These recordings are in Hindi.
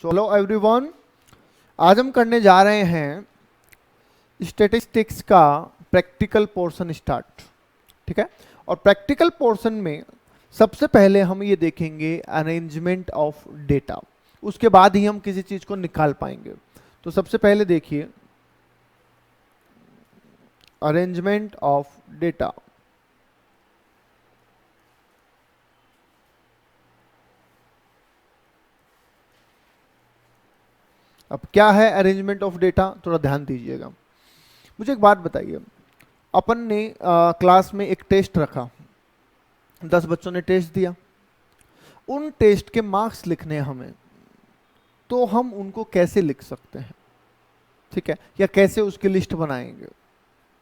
सो हेलो एवरीवन, आज हम करने जा रहे हैं स्टैटिस्टिक्स का प्रैक्टिकल पोर्शन स्टार्ट। ठीक है, और प्रैक्टिकल पोर्शन में सबसे पहले हम ये देखेंगे अरेंजमेंट ऑफ डेटा, उसके बाद ही हम किसी चीज को निकाल पाएंगे। तो सबसे पहले देखिए अरेंजमेंट ऑफ डेटा। अब क्या है अरेंजमेंट ऑफ डेटा, थोड़ा ध्यान दीजिएगा। मुझे एक बात बताइए, अपन ने क्लास में एक टेस्ट रखा, 10 बच्चों ने टेस्ट दिया, उन टेस्ट के मार्क्स लिखने हैं हमें, तो हम उनको कैसे लिख सकते हैं? ठीक है, या कैसे उसकी लिस्ट बनाएंगे?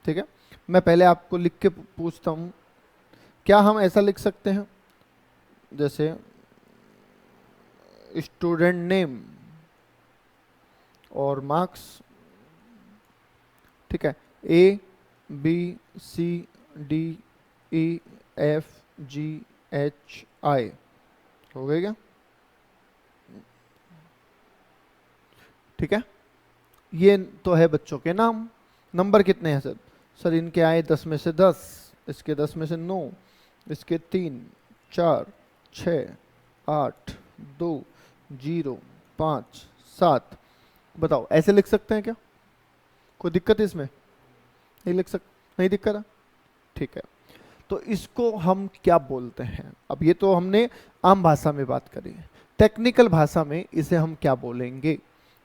ठीक है, मैं पहले आपको लिख के पूछता हूं, क्या हम ऐसा लिख सकते हैं जैसे स्टूडेंट नेम और मार्क्स? ठीक है, A B C D E F G H I, हो गया क्या? ठीक है, ये तो है बच्चों के नाम। नंबर कितने हैं सर? सर इनके आए 10 में से 10, इसके 10 में से 9, इसके 3 4 6 8 2 0 5 7। बताओ ऐसे लिख सकते हैं क्या? कोई दिक्कत है इसमें? नहीं लिख सक नहीं दिक्कत है? ठीक है, तो इसको हम क्या बोलते हैं? अब ये तो हमने आम भाषा में बात करी है, टेक्निकल भाषा में इसे हम क्या बोलेंगे?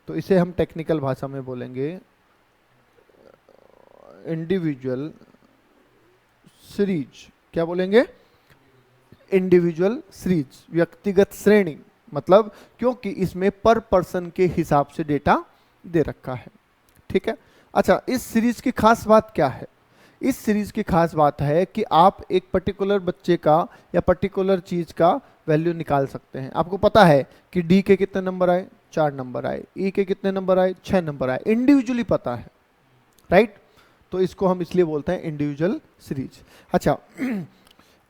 तो इसे हम टेक्निकल भाषा में बोलेंगे इंडिविजुअल सीरीज। क्या बोलेंगे? इंडिविजुअल सीरीज, व्यक्तिगत श्रेणी। मतलब क्योंकि इसमें पर पर्सन के हिसाब से डेटा दे रखा है। ठीक है, अच्छा, इस सीरीज की खास बात क्या है? इस सीरीज की खास बात है कि आप एक पर्टिकुलर बच्चे का या पर्टिकुलर चीज का वैल्यू निकाल सकते हैं। आपको पता है कि डी के कितने नंबर आए? 4 नंबर आए। ई के कितने नंबर आए? 6 नंबर आए। इंडिविजुअली पता है, राइट? तो इसको हम इसलिए बोलते हैं इंडिविजुअल सीरीज। अच्छा,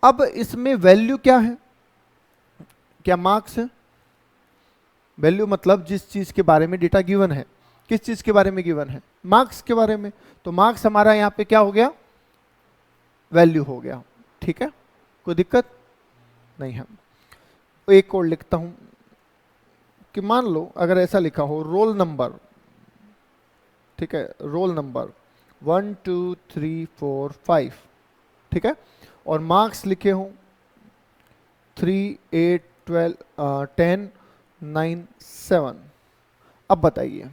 अब इसमें वैल्यू क्या है? क्या मार्क्स है? वैल्यू मतलब जिस चीज के बारे में डेटा गिवन है। किस चीज के बारे में गिवन है? मार्क्स के बारे में। तो मार्क्स हमारा यहां पे क्या हो गया? वैल्यू हो गया। ठीक है, कोई दिक्कत नहीं है। एक और लिखता हूं कि मान लो अगर ऐसा लिखा हो रोल नंबर। ठीक है, रोल नंबर 1 2 3 4 5। ठीक है, और मार्क्स लिखे हो 3 8 12 10 9 7। अब बताइए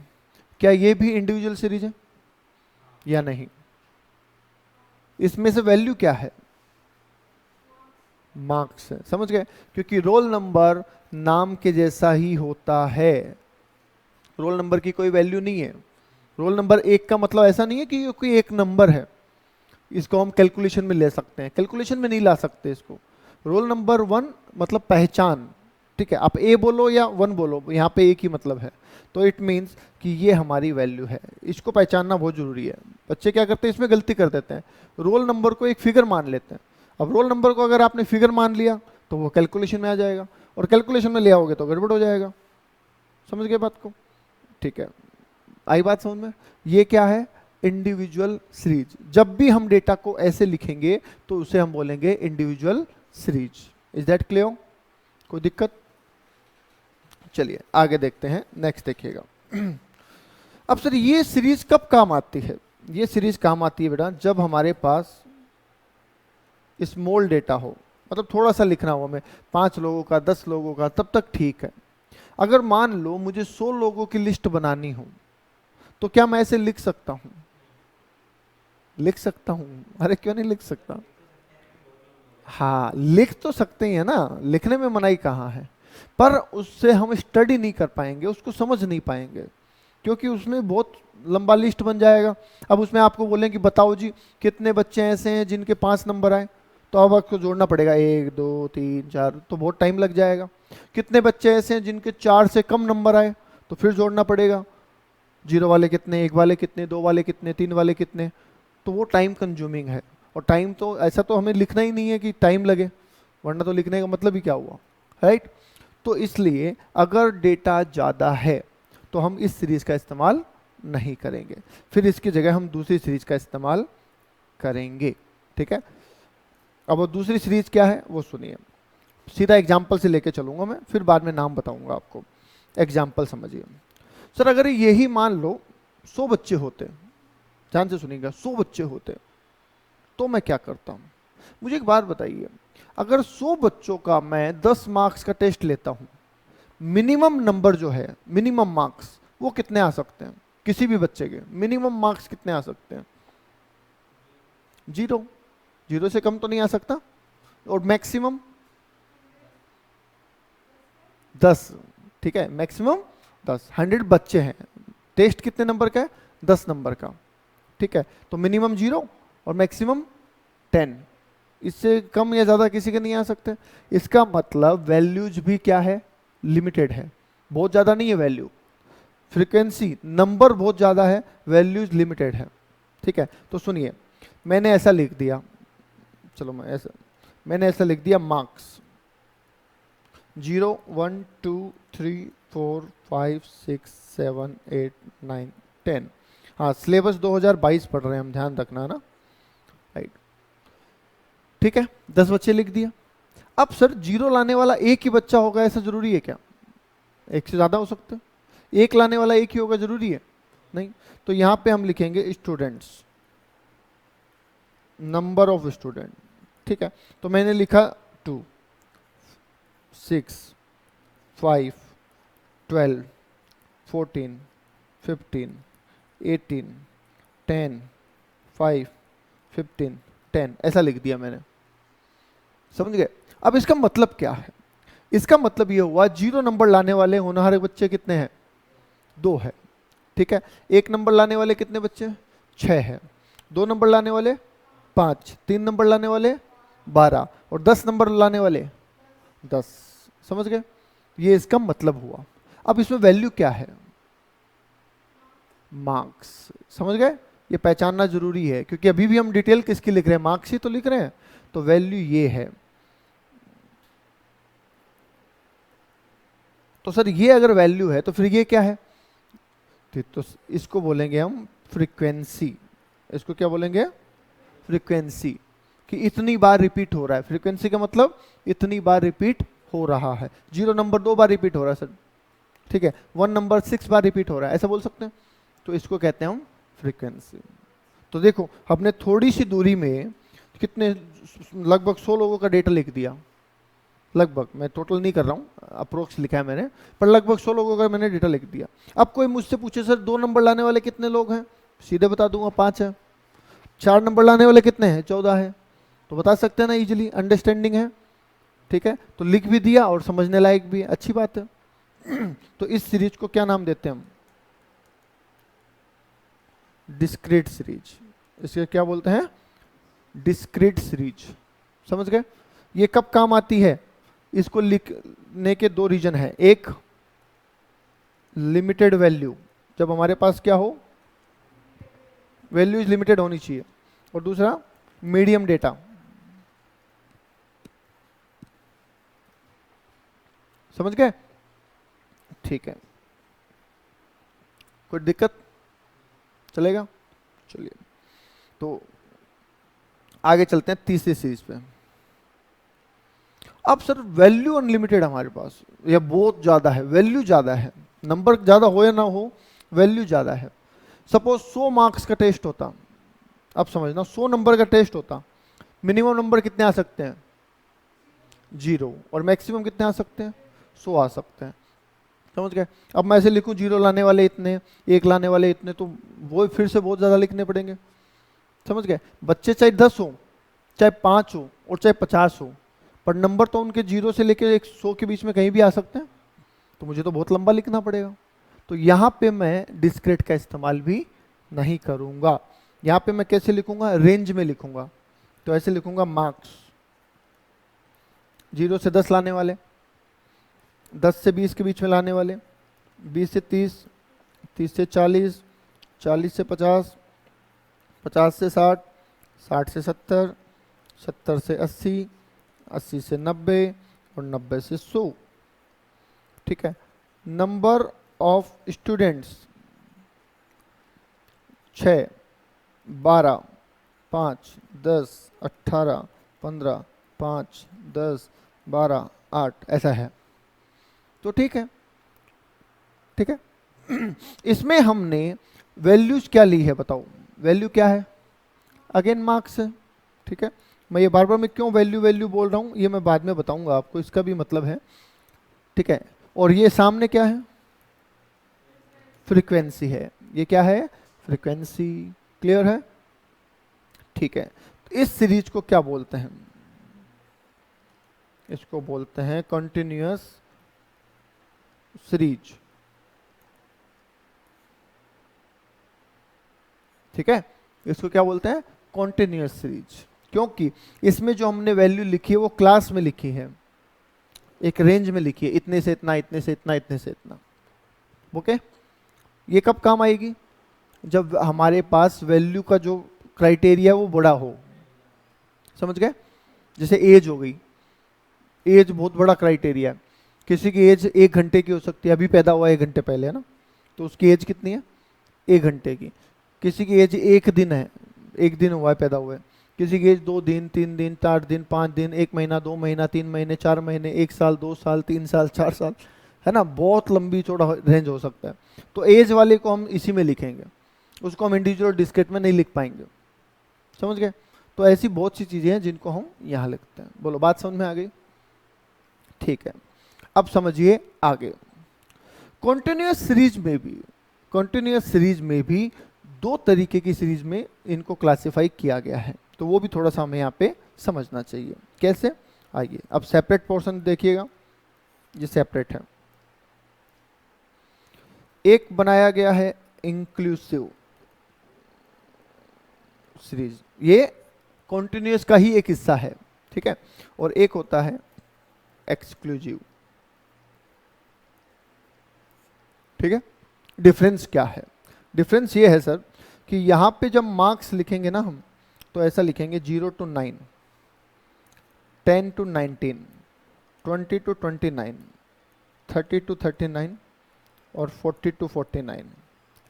क्या ये भी इंडिविजुअल सीरीज है या नहीं? इसमें से वैल्यू क्या है? मार्क्स है। समझ गए? क्योंकि रोल नंबर नाम के जैसा ही होता है, रोल नंबर की कोई वैल्यू नहीं है। रोल नंबर एक का मतलब ऐसा नहीं है कि ये कोई एक नंबर है, इसको हम कैलकुलेशन में ले सकते हैं। कैलकुलेशन में नहीं ला सकते इसको। रोल नंबर 1 मतलब पहचान। ठीक है, आप ए बोलो या 1 बोलो, यहाँ पे एक ही मतलब है। तो इट मीन्स कि ये हमारी वैल्यू है। इसको पहचानना बहुत जरूरी है। बच्चे क्या करते हैं, इसमें गलती कर देते हैं, रोल नंबर को एक फिगर मान लेते हैं। अब रोल नंबर को अगर आपने फिगर मान लिया तो वो कैलकुलेशन में आ जाएगा, और कैलकुलेशन में ले आओगे तो गड़बड़ हो जाएगा। समझ गए बात को? ठीक है, आई बात समझ में? ये क्या है? Individual series. जब भी हम डेटा को ऐसे लिखेंगे तो उसे हम बोलेंगे individual series. Is that clear? कोई दिक्कत? चलिए आगे देखते हैं, नेक्स्ट देखिएगा। अब सर ये सीरीज कब काम आती है? ये सीरीज काम आती है बेटा जब हमारे पास स्मॉल डेटा हो, मतलब थोड़ा सा लिखना हो हमें, 5 लोगों का 10 लोगों का, तब तक ठीक है। अगर मान लो मुझे 100 लोगों की लिस्ट बनानी हो तो क्या मैं ऐसे लिख सकता हूं? लिख सकता हूं। अरे क्यों नहीं लिख सकता? हाँ, लिख तो सकते हैं ना, लिखने में मनाही कहाँ है। पर उससे हम स्टडी नहीं कर पाएंगे, उसको समझ नहीं पाएंगे, क्योंकि उसमें बहुत लंबा लिस्ट बन जाएगा। अब उसमें आपको बोलें कि बताओ जी कितने बच्चे ऐसे हैं जिनके 5 नंबर आए, तो अब आपको जोड़ना पड़ेगा 1 2 3 4, तो बहुत टाइम लग जाएगा। कितने बच्चे ऐसे हैं जिनके 4 से कम नंबर आए, तो फिर जोड़ना पड़ेगा, 0 वाले कितने, 1 वाले कितने, 2 वाले कितने, 3 वाले कितने। तो वो टाइम कंज्यूमिंग है। और टाइम तो ऐसा तो हमें लिखना ही नहीं है कि टाइम लगे, वरना तो लिखने का मतलब ही क्या हुआ, राइट? तो इसलिए अगर डेटा ज़्यादा है तो हम इस सीरीज का इस्तेमाल नहीं करेंगे, फिर इसकी जगह हम दूसरी सीरीज का इस्तेमाल करेंगे। ठीक है, अब वो दूसरी सीरीज क्या है वो सुनिए, सीधा एग्जाम्पल से लेके चलूंगा मैं, फिर बाद में नाम बताऊंगा आपको। एग्जाम्पल समझिए। सर अगर यही मान लो 100 बच्चे होते, ध्यान से सुनिएगा, 100 बच्चे होते तो मैं क्या करता हूँ? मुझे एक बात बताइए, अगर 100 बच्चों का मैं 10 मार्क्स का टेस्ट लेता हूँ, मिनिमम नंबर जो है, मिनिमम मार्क्स वो कितने आ सकते हैं? किसी भी बच्चे के मिनिमम मार्क्स कितने आ सकते हैं? 0। 0 से कम तो नहीं आ सकता। और मैक्सिमम 10। ठीक है, मैक्सिमम 10। 100 बच्चे हैं, टेस्ट कितने नंबर का है? 10 नंबर का। ठीक है, तो मिनिमम 0 और मैक्सिमम 10। इससे कम या ज्यादा किसी के नहीं आ सकते। इसका मतलब वैल्यूज भी क्या है? लिमिटेड है, बहुत ज्यादा नहीं है वैल्यू। फ्रीक्वेंसी नंबर बहुत ज्यादा है, वैल्यूज लिमिटेड है। ठीक है, तो सुनिए, मैंने ऐसा लिख दिया, चलो मैंने ऐसा लिख दिया मार्क्स 0 1 2 3 4 5 6 7 8 9 10। हाँ, सिलेबस 2022 पढ़ रहे हैं हम, ध्यान रखना ना, राइट। ठीक है, 10 बच्चे लिख दिया। अब सर 0 लाने वाला एक ही बच्चा होगा ऐसा जरूरी है क्या? एक से ज्यादा हो सकते हैं। एक लाने वाला एक ही होगा जरूरी है? नहीं। तो यहां पे हम लिखेंगे स्टूडेंट्स, नंबर ऑफ स्टूडेंट। ठीक है, तो मैंने लिखा 2 6 5 12 14 15 18 10 5 15 10, ऐसा लिख दिया मैंने। समझ गए? अब इसका मतलब क्या है? इसका मतलब ये हुआ 0 नंबर लाने वाले होनहार बच्चे कितने हैं? 2 है। ठीक है, 1 नंबर लाने वाले कितने बच्चे? 6 है। 2 नंबर लाने वाले 5, 3 नंबर लाने वाले 12 और 10 नंबर लाने वाले 10। समझ गए? ये इसका मतलब हुआ। अब इसमें वैल्यू क्या है? मार्क्स। समझ गए? ये पहचानना जरूरी है, क्योंकि अभी भी हम डिटेल किसकी लिख रहे हैं? मार्क्स ही तो लिख रहे हैं। तो वैल्यू ये है। तो सर ये अगर वैल्यू है तो फिर ये क्या है? तो इसको बोलेंगे हम फ्रीक्वेंसी। इसको क्या बोलेंगे? फ्रीक्वेंसी। कि इतनी बार रिपीट हो रहा है। फ्रीक्वेंसी का मतलब इतनी बार रिपीट हो रहा है। 0 नंबर 2 बार रिपीट हो रहा है सर, ठीक है। 1 नंबर 6 बार रिपीट हो रहा है, ऐसा बोल सकते हैं। तो इसको कहते हैं हम फ्रीक्वेंसी। तो देखो, हमने थोड़ी सी दूरी में कितने, लगभग 100 लोगों का डेटा लिख दिया। लगभग, मैं टोटल नहीं कर रहा हूँ, अप्रोक्स लिखा है मैंने, पर लगभग 100 लोगों का मैंने डेटा लिख दिया। अब कोई मुझसे पूछे सर 2 नंबर लाने वाले कितने लोग हैं? सीधे बता दूंगा 5 है। 4 नंबर लाने वाले कितने हैं? 14 है। तो बता सकते हैं ना, इजीली, अंडरस्टैंडिंग है। ठीक है, तो लिख भी दिया और समझने लायक भी है, अच्छी बात है। तो इस सीरीज को क्या नाम देते हैं हम? Discrete series. इसे क्या बोलते हैं? Discrete series. समझ गए? ये कब काम आती है? इसको लिखने के 2 रीजन है। एक, लिमिटेड वैल्यू, जब हमारे पास क्या हो, वैल्यूज लिमिटेड होनी चाहिए। और दूसरा, मीडियम डेटा। समझ गए? ठीक है, कोई दिक्कत? चलेगा? चलिए, तो आगे चलते हैं तीसरी सीरीज पे। अब सर वैल्यू अनलिमिटेड हमारे पास, या बहुत ज्यादा है, वैल्यू ज्यादा है, नंबर ज्यादा हो या ना हो, वैल्यू ज्यादा है। सपोज 100 मार्क्स का टेस्ट होता, अब समझना 100 नंबर का टेस्ट होता, मिनिमम नंबर कितने आ सकते हैं? 0। और मैक्सिमम कितने आ सकते हैं? 100 आ सकते हैं। समझ गए? अब मैं ऐसे लिखूं 0 लाने वाले इतने, 1 लाने वाले इतने, तो वो फिर से बहुत ज्यादा लिखने पड़ेंगे। समझ गए? बच्चे चाहे 10 हो, चाहे 5 हो और चाहे 50 हो, पर नंबर तो उनके 0 से लेकर 100 के बीच में कहीं भी आ सकते हैं। तो मुझे तो बहुत लंबा लिखना पड़ेगा। तो यहां पे मैं डिस्क्रीट का इस्तेमाल भी नहीं करूंगा। यहां पे मैं कैसे लिखूंगा? रेंज में लिखूंगा। तो ऐसे लिखूंगा मार्क्स, 0 से 10 लाने वाले, 10 से 20 के बीच में लाने वाले, 20 से 30, 30 से 40, 40 से 50, 50 से 60, 60 से 70, 70 से 80, 80 से 90 और 90 से 100। ठीक है। नंबर ऑफ स्टूडेंट्स 6, 12, 5, 10, 18, 15, 5, 10, 12, 8 ऐसा है। तो ठीक है, ठीक है। इसमें हमने वैल्यूज क्या ली है बताओ, वैल्यू क्या है, अगेन मार्क्स है। ठीक है, मैं ये बार बार मैं क्यों वैल्यू वैल्यू बोल रहा हूँ ये मैं बाद में बताऊंगा आपको, इसका भी मतलब है। ठीक है, और ये सामने क्या है, फ्रीक्वेंसी है। ये क्या है, फ्रीक्वेंसी। क्लियर है? ठीक है, तो इस सीरीज को क्या बोलते हैं, इसको बोलते हैं कंटिन्यूअस सीरीज। ठीक है, इसको क्या बोलते हैं, कॉन्टिन्यूअस सीरीज, क्योंकि इसमें जो हमने वैल्यू लिखी है वो क्लास में लिखी है, एक रेंज में लिखी है, इतने से इतना, इतने से इतना, इतने से इतना। ओके, ये कब काम आएगी, जब हमारे पास वैल्यू का जो क्राइटेरिया वो बड़ा हो। समझ गए? जैसे एज हो गई, एज बहुत बड़ा क्राइटेरिया है। किसी की एज 1 घंटे की हो सकती है, अभी पैदा हुआ 1 घंटे पहले, है ना, तो उसकी एज कितनी है, 1 घंटे की। किसी की एज 1 दिन है, 1 दिन हुआ है पैदा हुए। किसी की एज 2 दिन, 3 दिन, 4 दिन, 5 दिन, 1 महीना, 2 महीना, 3 महीने, 4 महीने, 1 साल, 2 साल, 3 साल, 4 साल, है ना, बहुत लंबी चौड़ा रेंज हो सकता है। तो एज वाले को हम इसी में लिखेंगे, उसको हम इंडिविजुअल डिस्क्रिट में नहीं लिख पाएंगे। समझ गए? तो ऐसी बहुत सी चीजें हैं जिनको हम यहाँ लिखते हैं। बोलो, बात समझ में आ गई? ठीक है, अब समझिए आगे। कॉन्टिन्यूअस सीरीज में भी 2 तरीके की सीरीज में इनको क्लासिफाई किया गया है, तो वो भी थोड़ा सा हमें यहाँ पे समझना चाहिए। कैसे? आइए, अब सेपरेट पोर्शन देखिएगा, ये सेपरेट है। एक बनाया गया है इंक्लूसिव सीरीज, ये कॉन्टिन्यूअस का ही एक हिस्सा है। ठीक है, और एक होता है एक्सक्लूसिव। ठीक है, डिफरेंस क्या है? डिफरेंस ये है सर कि यहां पे जब मार्क्स लिखेंगे ना हम, तो ऐसा लिखेंगे 0 to 9, 10 to 19, 20 to 29, 30 to 39 और 40 to 49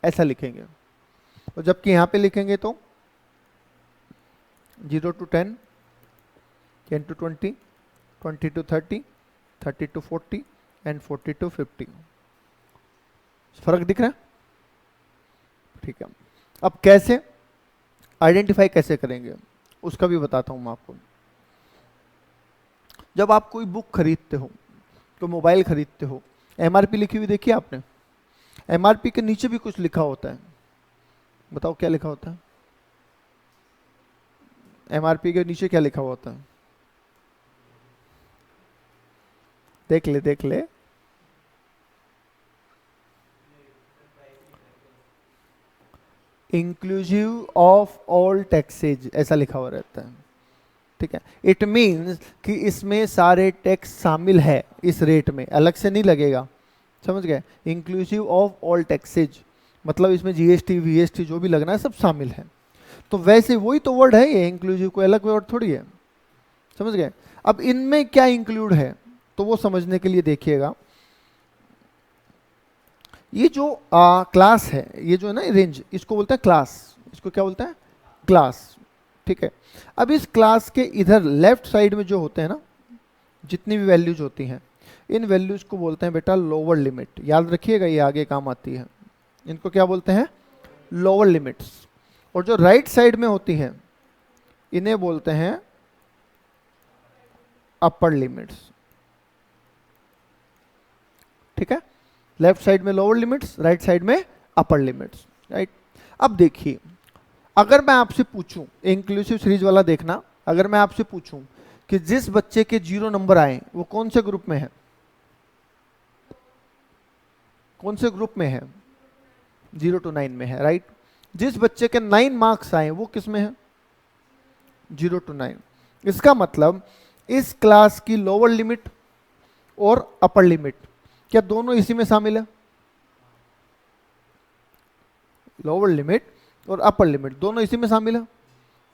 ऐसा लिखेंगे। और जबकि यहां पे लिखेंगे तो 0 to 10, 10 to 20, 20 to 30, 30 to 40 and 40 to 50। फर्क दिख रहा है? ठीक है, अब कैसे आइडेंटिफाई कैसे करेंगे उसका भी बताता हूं मैं आपको। जब आप कोई बुक खरीदते हो, तो मोबाइल खरीदते हो, एमआरपी लिखी हुई देखी आपने? एमआरपी के नीचे भी कुछ लिखा होता है, बताओ क्या लिखा होता है? एमआरपी के नीचे क्या लिखा हुआ होता है? देख ले, देख ले। इंक्लूसिव ऑफ ऑल टैक्सेज ऐसा लिखा हुआ रहता है। ठीक है, इट मीन्स कि इसमें सारे टैक्स शामिल है, इस रेट में अलग से नहीं लगेगा। समझ गए? इंक्लूसिव ऑफ ऑल टैक्सेज मतलब इसमें जीएसटी वीएसटी जो भी लगना है सब शामिल है। तो वैसे वही तो वर्ड है ये, इंक्लूसिव कोई अलग वर्ड थोड़ी है। समझ गए? अब इनमें क्या इंक्लूड है तो वो समझने के लिए देखिएगा, ये जो क्लास है, ये जो है ना रेंज, इसको बोलते हैं क्लास। इसको क्या बोलते हैं? क्लास। ठीक है, अब इस क्लास के इधर लेफ्ट साइड में जो होते हैं ना, जितनी भी वैल्यूज होती हैं, इन वैल्यूज को बोलते हैं बेटा लोअर लिमिट। याद रखिएगा, ये आगे काम आती है। इनको क्या बोलते हैं? Lower limits. और जो राइट साइड में होती हैं इन्हें बोलते हैं अपर लिमिट्स। ठीक है, लेफ्ट साइड में लोअर लिमिट्स, राइट साइड में अपर लिमिट्स। राइट, अब देखिए, अगर मैं आपसे पूछूं, इंक्लूसिव सीरीज वाला देखना, अगर मैं आपसे पूछूं कि जिस बच्चे के 0 नंबर आए वो कौन से ग्रुप में है? कौन से ग्रुप में है? 0 to 9 में है। राइट, जिस बच्चे के 9 मार्क्स आए वो किस में है? 0 to 9। इसका मतलब इस क्लास की लोअर लिमिट और अपर लिमिट क्या दोनों इसी में शामिल है? लोअर लिमिट और अपर लिमिट दोनों इसी में शामिल है,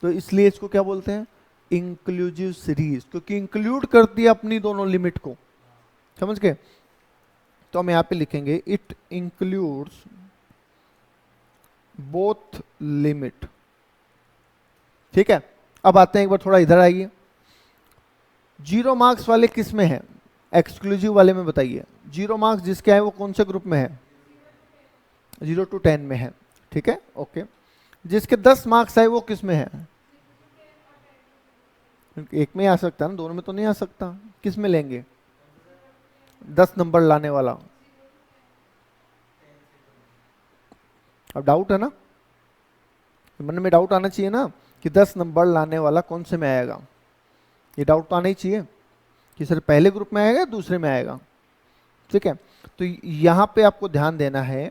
तो इसलिए इसको क्या बोलते हैं? इंक्लूसिव सीरीज, क्योंकि इंक्लूड करती है अपनी दोनों लिमिट को। समझ गए? तो हम यहाँ पे लिखेंगे इट इंक्लूड्स बोथ लिमिट। ठीक है, अब आते हैं एक बार थोड़ा इधर आइए। 0 मार्क्स वाले किस में है? एक्सक्लूसिव वाले में बताइए। 0 मार्क्स जिसके है वो कौन से ग्रुप में है? 0 to 10 में है। ठीक है, ओके। जिसके 10 मार्क्स आए वो किस में है? एक में आ सकता है ना, दोनों में तो नहीं आ सकता। किस में लेंगे? 10 नंबर लाने वाला। अब डाउट है ना, मन में डाउट आना चाहिए ना कि 10 नंबर लाने वाला कौन से में आएगा। ये डाउट तो आना ही चाहिए कि सर पहले ग्रुप में आएगा या दूसरे में आएगा। ठीक है, तो यहां पे आपको ध्यान देना है,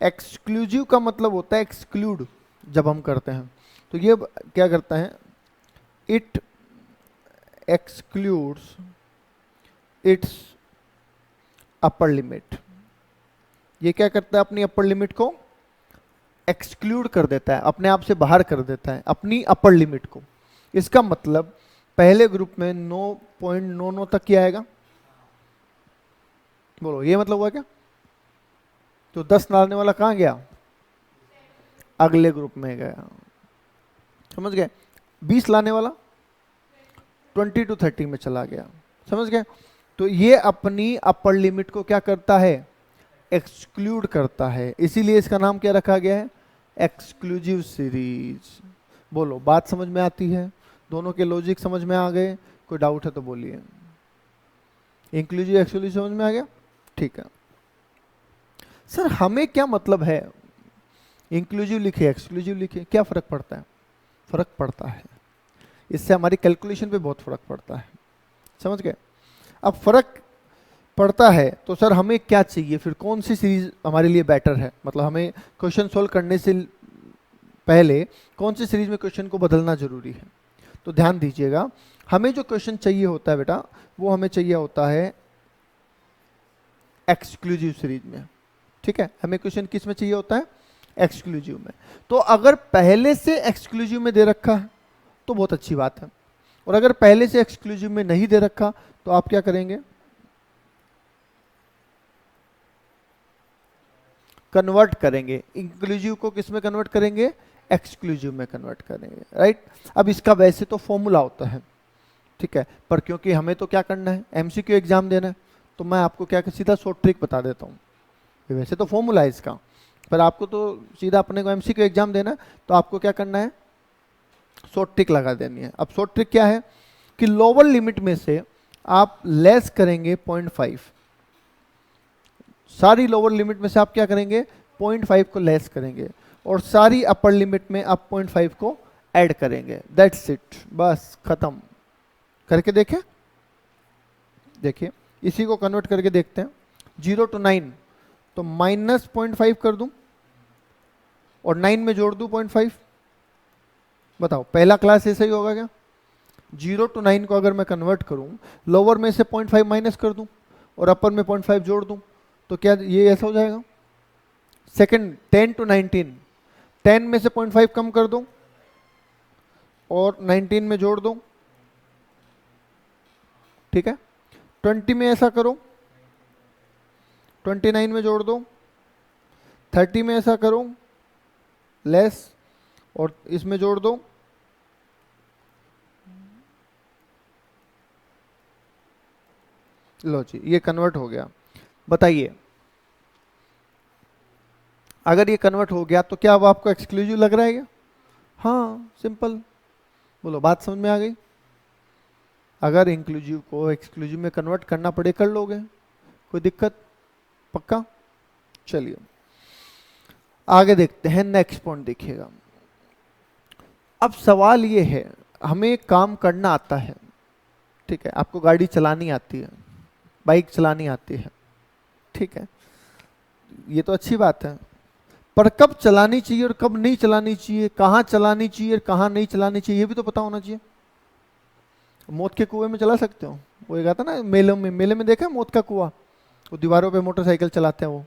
एक्सक्लूसिव का मतलब होता है एक्सक्लूड। जब हम करते हैं तो ये क्या करता है? It excludes it's upper limit. ये क्या करता है? अपनी अपर लिमिट को एक्सक्लूड कर देता है, अपने आप से बाहर कर देता है अपनी अपर लिमिट को। इसका मतलब पहले ग्रुप में 9.99 तक क्या आएगा? बोलो, ये मतलब हुआ क्या? तो 10 लाने वाला कहां गया? अगले ग्रुप में गया। समझ गए? 20 लाने वाला 20 to 30 में चला गया। समझ गए? तो ये अपनी अपर लिमिट को क्या करता है? एक्सक्लूड करता है। इसीलिए इसका नाम क्या रखा गया है? Exclusive series. बोलो, बात समझ में आती है? दोनों के लॉजिक समझ में आ गए? कोई डाउट है तो बोलिए। इंक्लूसिव एक्सक्लूसिव समझ में आ गया? ठीक है। सर हमें क्या मतलब है? इंक्लूसिव लिखे एक्सक्लूसिव लिखे, क्या फर्क पड़ता है? फर्क पड़ता है, इससे हमारी कैलकुलेशन पे बहुत फर्क पड़ता है। समझ गए? अब फर्क पड़ता है तो सर हमें क्या चाहिए फिर? कौन सी सीरीज हमारे लिए बेटर है? मतलब हमें क्वेश्चन सोल्व करने से पहले कौन सी सीरीज में क्वेश्चन को बदलना जरूरी है? तो ध्यान दीजिएगा, हमें जो क्वेश्चन चाहिए होता है बेटा, वो हमें चाहिए होता है एक्सक्लूसिव सीरीज में। ठीक है, हमें क्वेश्चन किस में चाहिए होता है? एक्सक्लूसिव में। तो अगर पहले से एक्सक्लूसिव में दे रखा है तो बहुत अच्छी बात है, और अगर पहले से एक्सक्लूसिव में नहीं दे रखा तो आप क्या करेंगे? कन्वर्ट करेंगे। इंक्लूसिव को किस में कन्वर्ट करेंगे? एक्सक्लूसिव में कन्वर्ट करेंगे। राइट? अब इसका वैसे तो फॉर्मूला होता है, ठीक है, पर क्योंकि हमें तो क्या करना है? एमसीक्यू एग्जाम देना है, तो मैं आपको क्या सीधा शॉर्ट ट्रिक बता देता हूँ। वैसे तो फॉर्मूला है इसका, पर आपको तो सीधा अपने को एमसीक्यू एग्जाम देना है, तो आपको क्या करना है? शॉर्ट ट्रिक लगा देनी है। अब शॉर्ट ट्रिक क्या है कि लोअर लिमिट में से आप लेस करेंगे 0.5। सारी लोअर लिमिट में से आप क्या करेंगे? 0.5 को लेस करेंगे, और सारी अपर लिमिट में आप 0.5 को ऐड करेंगे। दैट्स इट, बस खत्म। करके देखें, देखिए इसी को कन्वर्ट करके देखते हैं। 0 to 9 तो माइनस 0.5 कर दूं और 9 में जोड़ दूं 0.5। बताओ पहला क्लास ऐसा ही होगा क्या? 0 to 9 को अगर मैं कन्वर्ट करूं, लोअर में से 0.5 माइनस कर दूं और अपर में 0.5 जोड़ दूं, तो क्या ये ऐसा हो जाएगा? सेकंड 10 to 19, 10 में से 0.5 कम कर दो और 19 में जोड़ दो। ठीक है, 20 में ऐसा करो, 29 में जोड़ दो, 30 में ऐसा करो लेस और इसमें जोड़ दो। लो जी, ये कन्वर्ट हो गया। बताइए, अगर ये कन्वर्ट हो गया तो क्या अब आपको एक्सक्लूसिव लग रहा है क्या? हाँ, सिंपल। बोलो, बात समझ में आ गई? अगर इंक्लूसिव को एक्सक्लूसिव में कन्वर्ट करना पड़े कर लोगे, कोई दिक्कत? पक्का? चलिए आगे देखते हैं। नेक्स्ट पॉइंट देखिएगा। अब सवाल ये है, हमें काम करना आता है, ठीक है, आपको गाड़ी चलानी आती है, बाइक चलानी आती है, ठीक है, ये तो अच्छी बात है, पर कब चलानी चाहिए और कब नहीं चलानी चाहिए, कहाँ चलानी चाहिए और कहाँ नहीं चलानी चाहिए, ये भी तो पता होना चाहिए। मौत के कुएं में चला सकते हो? वो एक आता ना मेले में, मेले में देखा मौत का कुआं, वो दीवारों पे मोटरसाइकिल चलाते हैं वो।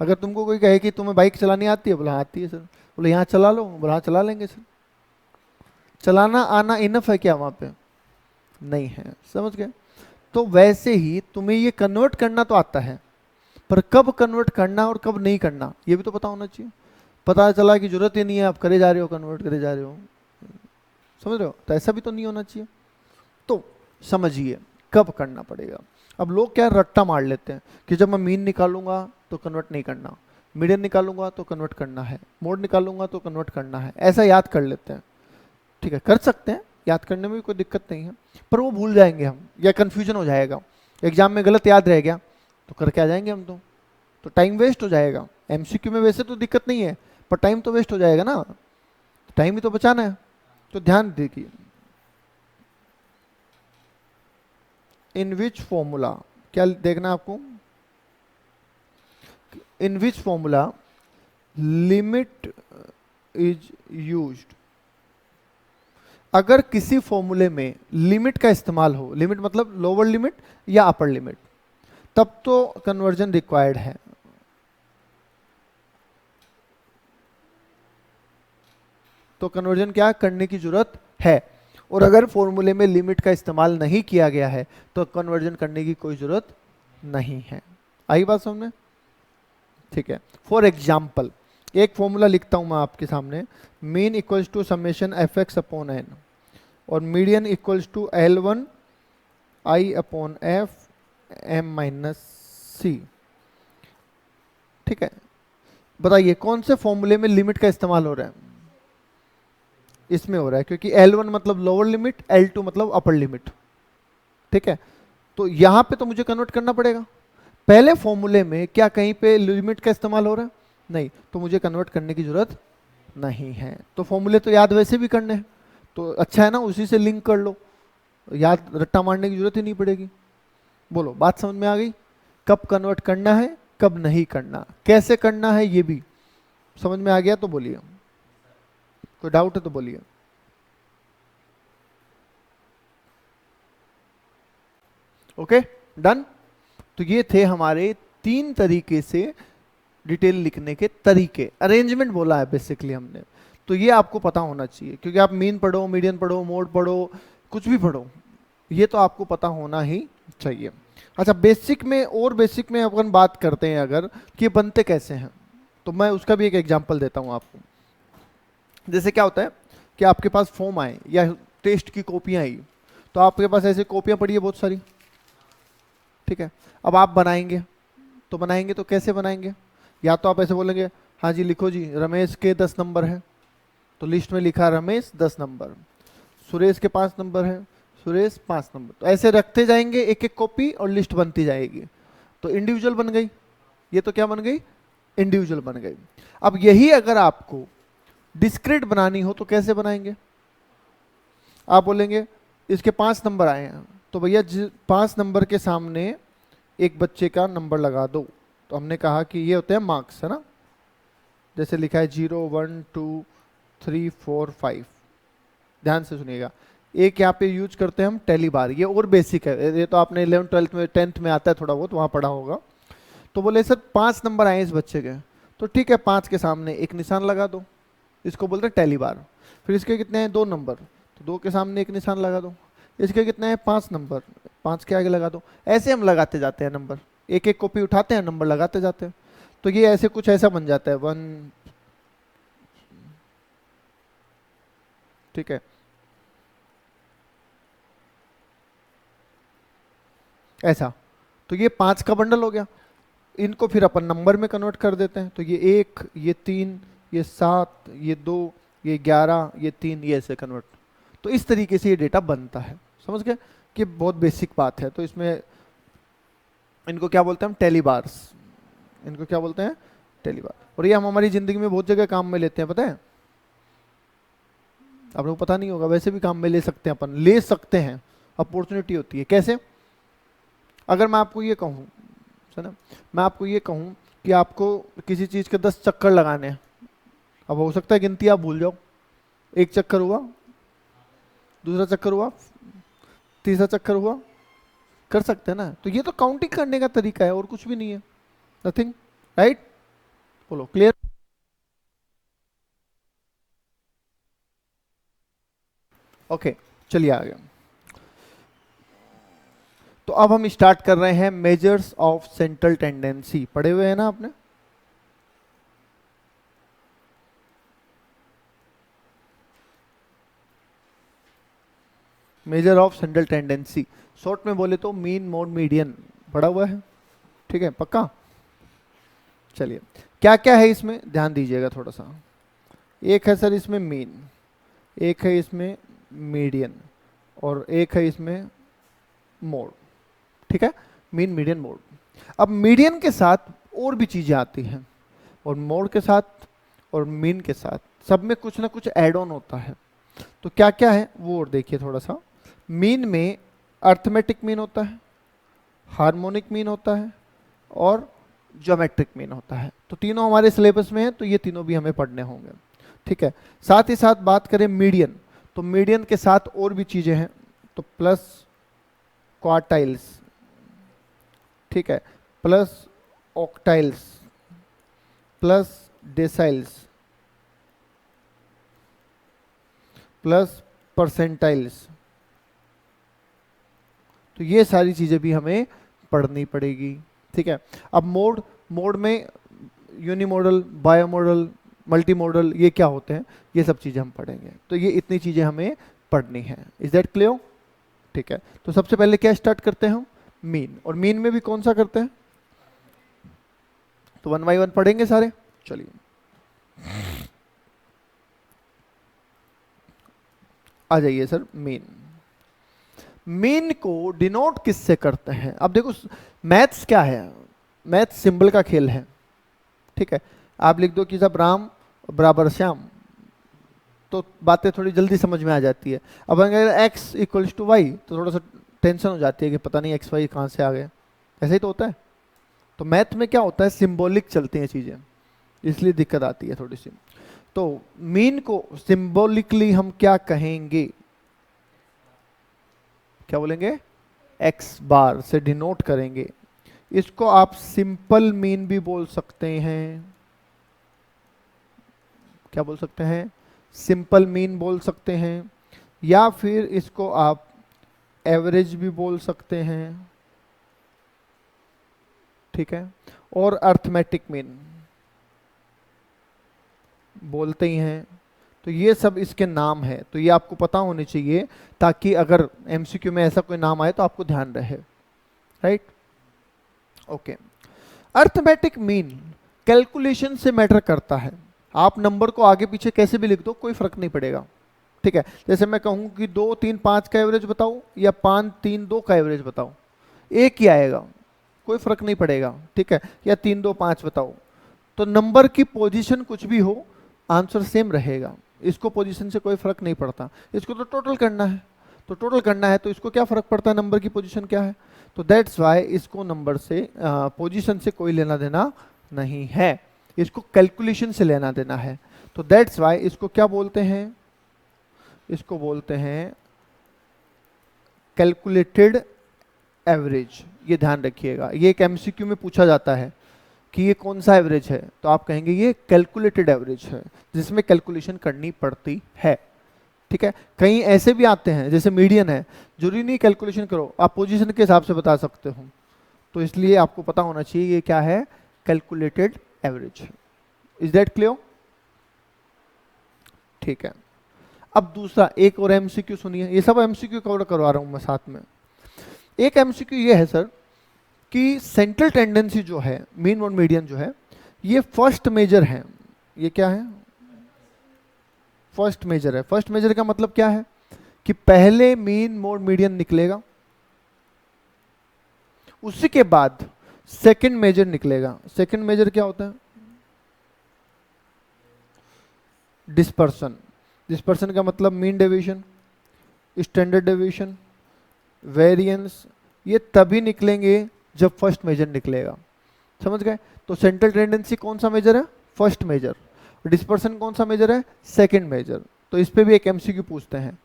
अगर तुमको कोई कहे कि तुम्हें बाइक चलानी आती है, बोला आती है सर, बोले यहाँ चला लो, बोला हाँ चला लेंगे सर। चलाना आना इनफ है क्या वहाँ पे? नहीं है। समझ गए? तो वैसे ही तुम्हें ये कन्वर्ट करना तो आता है, पर कब कन्वर्ट करना और कब नहीं करना ये भी तो पता होना चाहिए। पता चला कि जरूरत ही नहीं है, आप करे जा रहे हो, कन्वर्ट करे जा रहे हो, समझ रहे हो, तो ऐसा भी तो नहीं होना चाहिए। तो समझिए कब करना पड़ेगा। अब लोग क्या रट्टा मार लेते हैं कि जब मैं मीन निकालूंगा तो कन्वर्ट नहीं करना, मीडियन निकालूंगा तो कन्वर्ट करना है, मोड निकालूंगा तो कन्वर्ट करना है, ऐसा याद कर लेते हैं। ठीक है, कर सकते हैं, याद करने में भी कोई दिक्कत नहीं है, पर वो भूल जाएंगे हम, या कंफ्यूजन हो जाएगा, एग्जाम में गलत याद रह गया तो करके आ जाएंगे हम तो टाइम वेस्ट हो जाएगा। एमसीक्यू में वैसे तो दिक्कत नहीं है, पर टाइम तो वेस्ट हो जाएगा ना, टाइम ही तो बचाना है। तो ध्यान देखिए, इन विच फॉर्मूला, क्या देखना है आपको, in which formula limit is used. अगर किसी फॉर्मूले में लिमिट का इस्तेमाल हो, लिमिट मतलब लोअर लिमिट या अपर लिमिट, तब तो कन्वर्जन रिक्वायर्ड है। तो कन्वर्जन क्या करने की जरूरत है। और अगर फॉर्मूले में लिमिट का इस्तेमाल नहीं किया गया है तो कन्वर्जन करने की कोई जरूरत नहीं है। आई बात समझ में? ठीक है, फॉर एग्जाम्पल एक फॉर्मूला लिखता हूं मैं आपके सामने, mean equals to summation F X upon N और median equals to L one I upon F M minus C. ठीक है, बताइए कौन से फॉर्मूले में लिमिट का इस्तेमाल हो रहा है। इसमें हो रहा है, क्योंकि L1 मतलब लोअर लिमिट, L2 मतलब अपर लिमिट। ठीक है, तो यहां पे तो मुझे कन्वर्ट करना पड़ेगा। पहले फॉर्मूले में क्या कहीं पे लिमिट का इस्तेमाल हो रहा है? नहीं, तो मुझे कन्वर्ट करने की जरूरत नहीं है। तो फॉर्मूले तो याद वैसे भी करने हैं, तो अच्छा है ना, उसी से लिंक कर लो, याद रट्टा मारने की जरूरत ही नहीं पड़ेगी। बोलो, बात समझ में आ गई? कब कन्वर्ट करना है, कब नहीं करना, कैसे करना है, ये भी समझ में आ गया तो बोलिए, कोई डाउट है तो बोलिए। Okay, done. तो ये थे हमारे 3 तरीके से डिटेल लिखने के तरीके, अरेंजमेंट बोला है बेसिकली हमने। तो ये आपको पता होना चाहिए, क्योंकि आप मीन पढ़ो, मीडियन पढ़ो, मोड पढ़ो, कुछ भी पढ़ो, ये तो आपको पता होना ही चाहिए। अच्छा, बेसिक में और बेसिक में अपन बात करते हैं अगर कि ये बनते कैसे हैं, तो मैं उसका भी एक एग्जांपल देता हूं आपको। जैसे क्या होता है कि आपके पास फॉर्म आए या टेस्ट की कॉपियां आई, तो आपके पास ऐसे कॉपियां पड़ी है बहुत सारी। ठीक है, अब आप बनाएंगे तो कैसे बनाएंगे? या तो आप ऐसे बोलेंगे, हाँ जी लिखो जी, रमेश के 10 नंबर है, तो लिस्ट में लिखा रमेश 10 नंबर, सुरेश के 5 नंबर है, सुरेश 5 नंबर, तो ऐसे रखते जाएंगे एक एक कॉपी और लिस्ट बनती जाएगी, तो इंडिविजुअल बन गई। ये तो क्या बन गई? इंडिविजुअल बन गई। अब यही अगर आपको डिस्क्रीट बनानी हो तो कैसे बनाएंगे? आप बोलेंगे इसके 5 नंबर आए हैं, तो भैया 5 नंबर के सामने एक बच्चे का नंबर लगा दो। तो हमने कहा कि ये होते हैं मार्क्स, है ना, जैसे लिखा है 0 1 2 3 4 5। ध्यान से सुनिएगा, एक यहाँ पे यूज करते हैं हम टेली बार, ये और बेसिक है, ये तो आपने 11th 12th में 10th में आता है थोड़ा बहुत, वहाँ पढ़ा होगा। तो बोले सर 5 नंबर आए इस बच्चे के, तो ठीक है 5 के सामने एक निशान लगा दो, इसको बोलते हैं टेली बार। फिर इसके कितने हैं? 2 नंबर, तो 2 के सामने एक निशान लगा दो। इसके कितने हैं? 5 नंबर, 5 के आगे लगा दो। ऐसे हम लगाते जाते हैं नंबर, एक एक कॉपी उठाते हैं, नंबर लगाते जाते हैं। तो ये ऐसे कुछ ऐसा बन जाता है 1। ठीक है, ऐसा। तो ये 5 का बंडल हो गया, इनको फिर अपन नंबर में कन्वर्ट कर देते हैं। तो ये 1, ये 3, ये 7, ये 2, ये 11, ये 3, ये ऐसे कन्वर्ट। तो इस तरीके से ये डेटा बनता है। समझ गए कि बहुत बेसिक बात है। तो इसमें इनको क्या बोलते हैं हम? Tally bars. इनको क्या बोलते हैं? Tally bar. और ये हम हमारी जिंदगी में बहुत जगह काम में लेते हैं, पता है आप लोगों को? पता नहीं होगा, वैसे भी काम में ले सकते हैं, अपन ले सकते हैं, अपॉर्चुनिटी होती है। कैसे? अगर मैं आपको ये कहूँ, सुना, मैं आपको ये कहूँ कि आपको किसी चीज के 10 चक्कर लगाने हैं, अब हो सकता है गिनती आप भूल जाओ, एक चक्कर हुआ, दूसरा चक्कर हुआ, तीसरा चक्कर हुआ, कर सकते हैं ना? तो ये तो काउंटिंग करने का तरीका है और कुछ भी नहीं है, नथिंग, राइट? बोलो, क्लियर? ओके, चलिए आगे। तो अब हम स्टार्ट कर रहे हैं मेजर्स ऑफ सेंट्रल टेंडेंसी। पढ़े हुए हैं ना आपने? Measure of central tendency, short में बोले तो मीन मोड मीडियन, पढ़ा हुआ है? ठीक है, पक्का? चलिए, क्या क्या है इसमें ध्यान दीजिएगा थोड़ा सा। एक है सर इसमें मीन, एक है इसमें मीडियन, और एक है इसमें मोड। ठीक है, मीन मीडियन मोड। अब मीडियन के साथ और भी चीजें आती हैं, और मोड के साथ और मीन के साथ सब में कुछ ना कुछ ऐड ऑन होता है। तो क्या क्या है वो और देखिए थोड़ा सा। मीन में अर्थमेटिक मीन होता है, हार्मोनिक मीन होता है, और ज्योमेट्रिक मीन होता है। तो तीनों हमारे सिलेबस में है, तो ये तीनों भी हमें पढ़ने होंगे। ठीक है, साथ ही साथ बात करें मीडियन, तो मीडियन के साथ और भी चीजें हैं, तो प्लस क्वार्टाइल्स, ठीक है, plus ऑक्टाइल्स, plus deciles, plus percentiles. तो ये सारी चीजें भी हमें पढ़नी पड़ेगी। ठीक है, अब मोड, मोड में यूनिमोडल, बायोमोडल, मल्टीमोडल, ये क्या होते हैं, ये सब चीजें हम पढ़ेंगे। तो ये इतनी चीजें हमें पढ़नी है। Is that clear? ठीक है, तो सबसे पहले क्या स्टार्ट करते हैं हम? मीन। और मीन में भी कौन सा करते हैं? तो वन बाई वन पढ़ेंगे सारे। चलिए, आ जाइए सर। मीन, मीन को डिनोट किससे करते हैं? अब देखो, मैथ्स क्या है? मैथ्स सिंबल का खेल है। ठीक है, आप लिख दो कि जब राम बराबर श्याम, तो बातें थोड़ी जल्दी समझ में आ जाती है। अब अगर x इक्वल्स टू वाई, तो थोड़ा सा टेंशन हो जाती है कि पता नहीं एक्स वाई कहाँ से आ गए। ऐसे ही तो होता है। तो मैथ में क्या होता है, सिंबॉलिक चलती हैं चीजें, इसलिए दिक्कत आती है थोड़ी सी। तो मीन को सिंबॉलिकली हम क्या कहेंगे? क्या बोलेंगे? एक्स बार से डिनोट करेंगे। इसको आप सिंपल मीन भी बोल सकते हैं। क्या बोल सकते हैं? सिंपल मीन बोल सकते हैं, या फिर इसको आप एवरेज भी बोल सकते हैं। ठीक है, और अर्थमेटिक मीन बोलते ही हैं। तो ये सब इसके नाम है, तो ये आपको पता होने चाहिए, ताकि अगर एमसीक्यू में ऐसा कोई नाम आए तो आपको ध्यान रहे। Right, okay. Arithmetic mean calculation से मैटर करता है। आप नंबर को आगे पीछे कैसे भी लिख दो, कोई फर्क नहीं पड़ेगा। ठीक है, जैसे मैं कहूं कि 2 3 5 का एवरेज बताओ, या 5 3 2 का एवरेज बताओ, एक ही आएगा, कोई फर्क नहीं पड़ेगा। ठीक है, या 3 2 5 बताओ, तो नंबर की पोजीशन कुछ भी हो, आंसर सेम रहेगा। इसको पोजीशन से कोई फर्क नहीं पड़ता। इसको तो टोटल करना है, तो टोटल करना है, तो इसको क्या फर्क पड़ता है नंबर की पोजीशन क्या है? तो दैट्स वाई इसको नंबर से, पोजीशन से कोई लेना देना नहीं है, इसको कैलकुलेशन से लेना देना है। तो दैट्स वाई इसको क्या बोलते हैं? इसको बोलते हैं कैलकुलेटेड एवरेज। ये ध्यान रखिएगा, ये एक एमसीक्यू में पूछा जाता है कि ये कौन सा एवरेज है, तो आप कहेंगे ये कैलकुलेटेड एवरेज है, जिसमें कैलकुलेशन करनी पड़ती है। ठीक है, कहीं ऐसे भी आते हैं जैसे मीडियन है, जरूरी नहीं कैलकुलेशन करो, आप पोजीशन के हिसाब से बता सकते हो। तो इसलिए आपको पता होना चाहिए ये क्या है, calculated average. Is that clear? ठीक है, अब दूसरा एक और एमसीक्यू सुनिए, ये सब एमसीक्यू कवर करवा रहा हूं मैं साथ में। एक एमसीक्यू ये है सर कि सेंट्रल टेंडेंसी जो है, मीन और मीडियन जो है, ये फर्स्ट मेजर है। ये क्या है? फर्स्ट मेजर है। फर्स्ट मेजर का मतलब क्या है कि पहले मीन मोड मीडियन निकलेगा, उसी के बाद सेकंड मेजर निकलेगा। सेकंड मेजर क्या होता है? डिस्पर्सन। डिस्पर्सन का मतलब mean deviation, standard deviation, variance, ये तभी निकलेंगे जब फर्स्ट मेजर निकलेगा। समझ गए? तो सेंट्रल टेंडेंसी कौन सा मेजर है? First major. डिस्पर्सन कौन सा मेजर है? Second measure. तो इस पे भी एक एमसीक्यू पूछते हैं,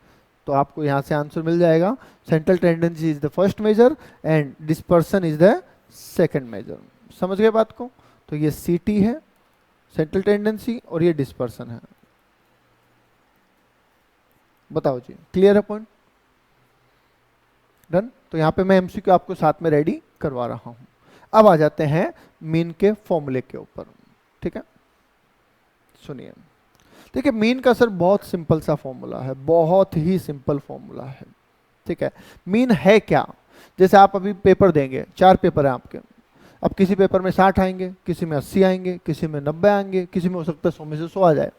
तो आपको यहां से आंसर मिल जाएगा। Central tendency is the first measure and dispersion is the second measure. समझ गए बात को? तो ये सीटी है सेंट्रल टेंडेंसी, और ये डिस्पर्सन है। बताओ जी, क्लियर है पॉइंट? डन। तो यहाँ पे मैं एमसीक्यू आपको साथ में रेडी करवा रहा हूँ। अब आ जाते हैं मीन के फॉर्मूले के ऊपर। ठीक है, सुनिए। देखिए मीन का सर बहुत सिंपल सा फॉर्मूला है, बहुत ही सिंपल फॉर्मूला है। ठीक है, मीन है क्या? जैसे आप अभी पेपर देंगे, 4 पेपर है आपके। अब किसी पेपर में 60 आएंगे, किसी में 80 आएंगे, किसी में 90 आएंगे, किसी में हो सकता है 100 में से 100 आ जाए।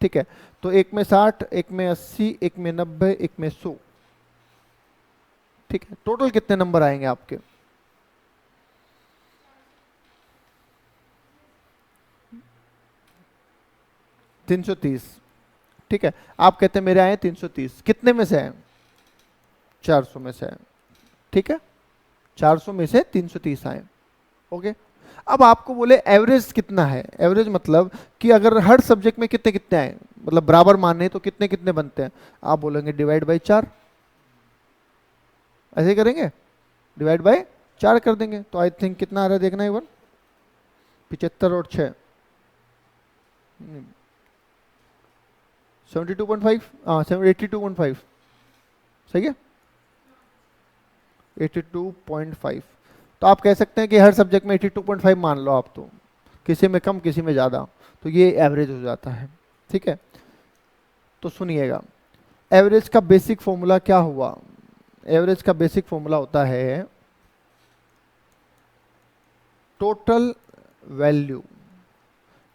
ठीक है, तो एक में 60, एक में 80, एक में 90, एक में 100। ठीक है, टोटल कितने नंबर आएंगे आपके? 330। ठीक है, आप कहते हैं मेरे आए 330, कितने में से आए? 400 में से आए। ठीक है, 400 में से 330 आए। ओके, अब आपको बोले एवरेज कितना है? एवरेज मतलब कि अगर हर सब्जेक्ट में कितने कितने आए, मतलब बराबर माने तो कितने कितने बनते हैं? आप बोलेंगे डिवाइड बाई 4। ऐसे करेंगे, डिवाइड बाई 4 कर देंगे। तो आई थिंक कितना आ रहा है देखना एक बार, 75 और 6 72.5, हाँ 82.5, सही है 82.5। तो आप कह सकते हैं कि हर सब्जेक्ट में 82.5 मान लो आप, तो किसी में कम किसी में ज़्यादा, तो ये एवरेज हो जाता है। ठीक है, तो सुनिएगा, एवरेज का बेसिक फॉर्मूला क्या हुआ? एवरेज का बेसिक फॉर्मूला होता है total value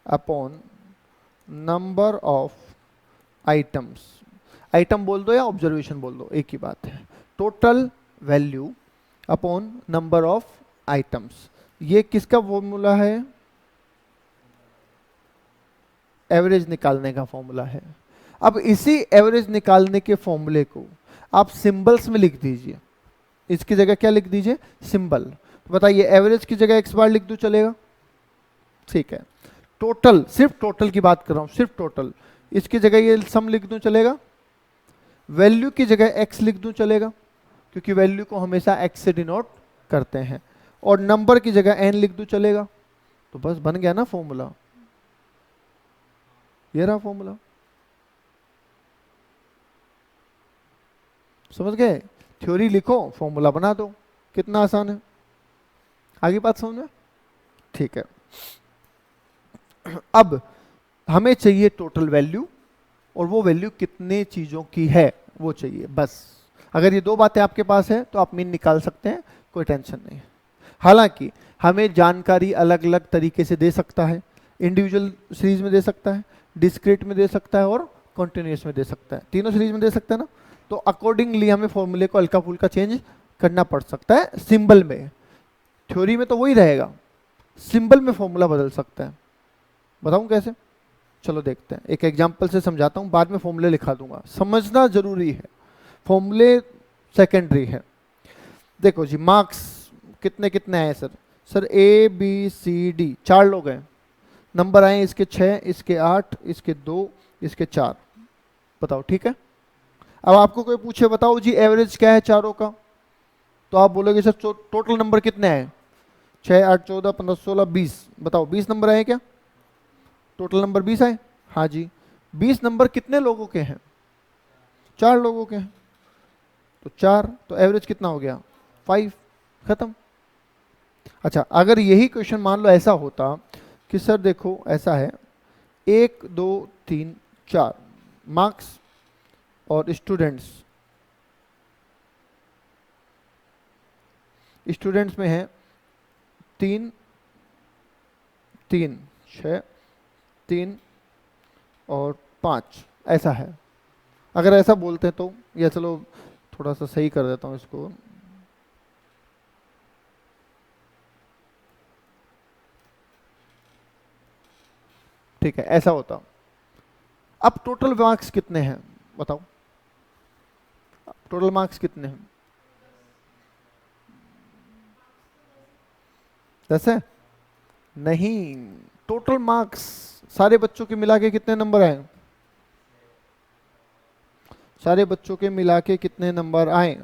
upon number of items. Item बोल दो या ऑब्जर्वेशन बोल दो, एक ही बात है। Total value upon number of items, ये किसका फॉर्मूला है? एवरेज निकालने का फॉर्मूला है। अब इसी एवरेज निकालने के फॉर्मूले को आप सिंबल्स में लिख दीजिए। इसकी जगह क्या लिख दीजिए? सिंबल। तो बताइए एवरेज की जगह x बार लिख दूं, चलेगा? ठीक है, टोटल, सिर्फ टोटल की बात कर रहा हूं, सिर्फ टोटल, इसकी जगह ये सम लिख दूं, चलेगा? वैल्यू की जगह x लिख दूं, चलेगा? क्योंकि वैल्यू को हमेशा x से डिनोट करते हैं। और नंबर की जगह n लिख दूं, चलेगा? तो बस बन गया ना फॉर्मूला, ये रहा फॉर्मूला। समझ गए? थ्योरी लिखो, फॉर्मूला बना दो, कितना आसान है। आगे बात समझ में? ठीक है, अब हमें चाहिए टोटल वैल्यू, और वो वैल्यू कितने चीजों की है वो चाहिए, बस। अगर ये 2 बातें आपके पास है तो आप मीन निकाल सकते हैं, कोई टेंशन नहीं है। हालांकि हमें जानकारी अलग अलग तरीके से दे सकता है, इंडिविजुअल सीरीज में दे सकता है, डिस्क्रीट में दे सकता है, और कॉन्टिन्यूस में दे सकता है। तीनों सीरीज में दे सकता है ना, तो अकॉर्डिंगली हमें फॉर्मूले को हल्का फुल्का चेंज करना पड़ सकता है सिंबल में। थ्योरी में तो वही रहेगा, सिंबल में फॉर्मूला बदल सकता है। बताऊं कैसे? चलो देखते हैं, एक एग्जांपल से समझाता हूं, बाद में फॉर्मूले लिखा दूंगा, समझना जरूरी है, फॉर्मूले सेकेंडरी है। देखो जी, मार्क्स कितने कितने आए sir? Sir A B C D 4 लोग हैं, नंबर आए इसके 6, इसके 8, इसके 2, इसके 4। बताओ, ठीक है? अब आपको कोई पूछे बताओ जी एवरेज क्या है चारों का, तो आप बोलोगे सर टोटल नंबर कितने आए? 6, 8, 14, 15, 16, 20। बताओ 20 नंबर आए क्या? टोटल नंबर 20 आए? हाँ जी। 20 नंबर कितने लोगों के हैं? 4 लोगों के हैं, तो 4, तो एवरेज कितना हो गया? 5, खत्म। अच्छा, अगर यही क्वेश्चन मान लो ऐसा होता कि सर देखो ऐसा है, 1 2 3 4 मार्क्स और स्टूडेंट्स, स्टूडेंट्स में है 3 3 6 3 और 5, ऐसा है। अगर ऐसा बोलते हैं तो, या चलो थोड़ा सा सही कर देता हूं इसको, ठीक है, ऐसा होता। अब टोटल मार्क्स कितने हैं बताओ? टोटल मार्क्स कितने हैं? 10 है? नहीं, टोटल मार्क्स सारे बच्चों के मिला के कितने नंबर आए? सारे बच्चों के मिला के कितने नंबर आए?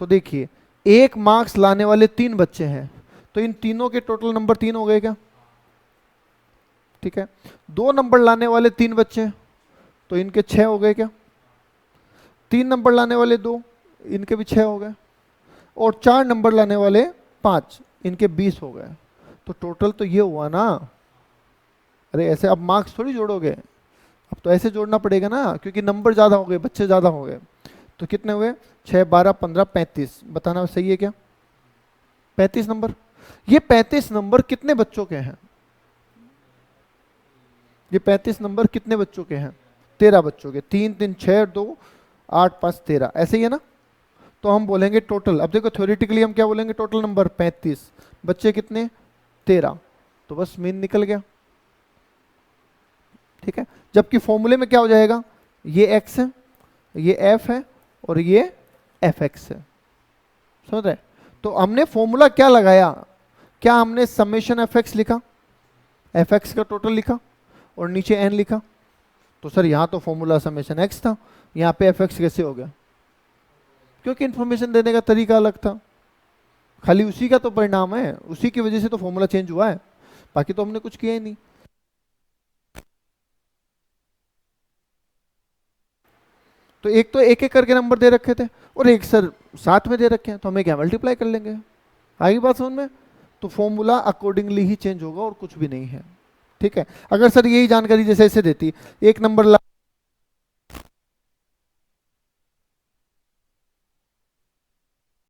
तो देखिए, 1 मार्क्स लाने वाले 3 बच्चे हैं, तो इन तीनों के टोटल नंबर 3 हो गए क्या? ठीक है। 2 नंबर लाने वाले 3 बच्चे हैं, तो इनके 6 हो गए क्या? 3 नंबर लाने वाले 2, इनके भी 6 हो गए, और 4 नंबर लाने वाले 5, इनके 20 हो गए। तो टोटल तो ये हुआ ना। अरे ऐसे अब मार्क्स थोड़ी जोड़ोगे, अब तो ऐसे जोड़ना पड़ेगा ना, क्योंकि नंबर ज़्यादा हो गए, बच्चे ज़्यादा हो गए। तो कितने हुए? 6, 12, 15, 35। बताना सही है क्या? 35 नंबर। ये 35 नंबर कितने बच्चों के हैं? ये 35 नंबर कितने बच्चों के हैं? 13 बच्चों के। 3 3 6 2 8 5 13, ऐसे ही है ना। तो हम बोलेंगे टोटल, अब देखो थ्योरेटिकली हम क्या बोलेंगे, टोटल नंबर 35, बच्चे कितने? 13। तो बस मीन निकल गया। ठीक है, जबकि फॉर्मूले में क्या हो जाएगा, ये x है, ये f है, और ये fx है। समझ रहे? तो हमने फॉर्मूला क्या लगाया, क्या हमने समेशन fx लिखा, fx का टोटल लिखा, और नीचे n लिखा। तो सर यहाँ तो फॉर्मूला समेशन x था, यहाँ पे fx कैसे हो गया? क्योंकि इंफॉर्मेशन देने का तरीका अलग था। खाली उसी का तो परिणाम है, उसी की वजह से तो फॉर्मूला चेंज हुआ है, बाकी तो हमने कुछ किया ही नहीं। तो एक तो एक एक करके नंबर दे रखे थे, और एक सर साथ में दे रखे हैं, तो हमें क्या मल्टीप्लाई कर लेंगे। आगे बात समझ में? तो फॉर्मूला अकॉर्डिंगली ही चेंज होगा और कुछ भी नहीं है। ठीक है, अगर सर यही जानकारी जैसे ऐसे देती, एक नंबर